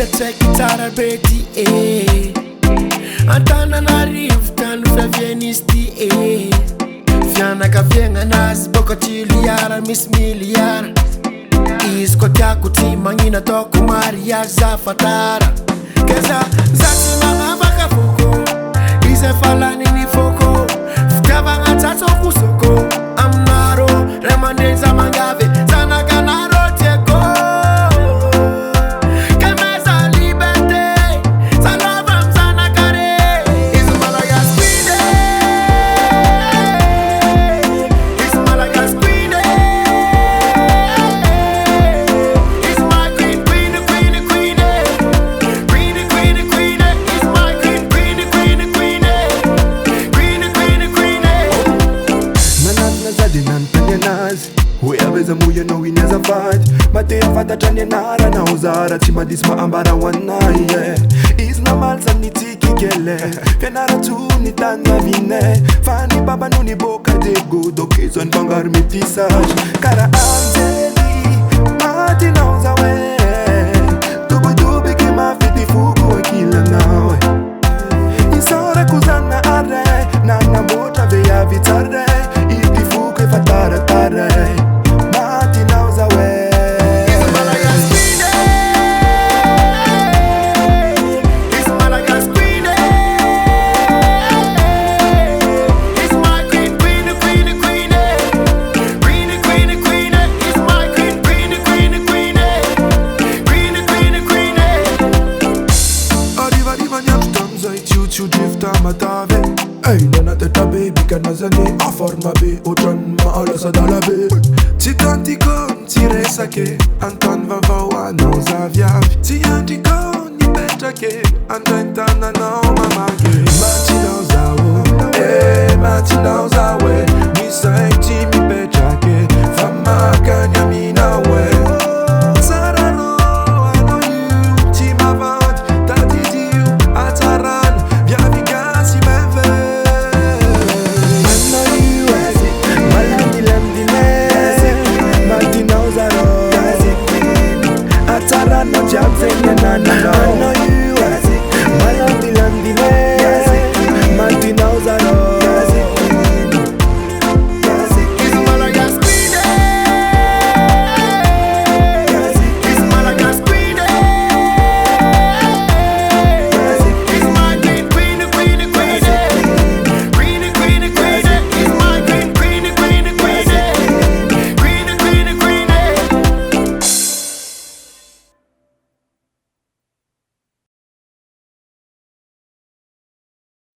Tsara beti Antananarivo tany fiavianisty Fianakaviagna nazy bôka tiliara misy miliara Izy koa tiako ty magnino ataoko mariage zafatara Keza za tsy magnavaka foko Izy efa laniny foko Fitiavagna tsatsoko soko Aminarô ray aman-dreny za mangavy Zanakanarô tiako Whoever's a muya no in as a fight Mate fata chanyenara na uzara Chima disma ambara wanai Is na malsa ni tiki kele Fianara tu ni tanya vine Fani baba nuni boka dego Dokizon bangar metisage Kara anzeli Mati na uzawe Tubu tubi kima fiti fuku wakila nawe Isora kuzana are Nana mota veya vitare Iti fuku fatara tare You drift a matave Hey, nana teta baby kanazane A forma be, otran ma ala sa dala be Ti tantikon, ti resake Anton vavawa no zaviav Ti antikon, ni betake Anton tana no mamage Machina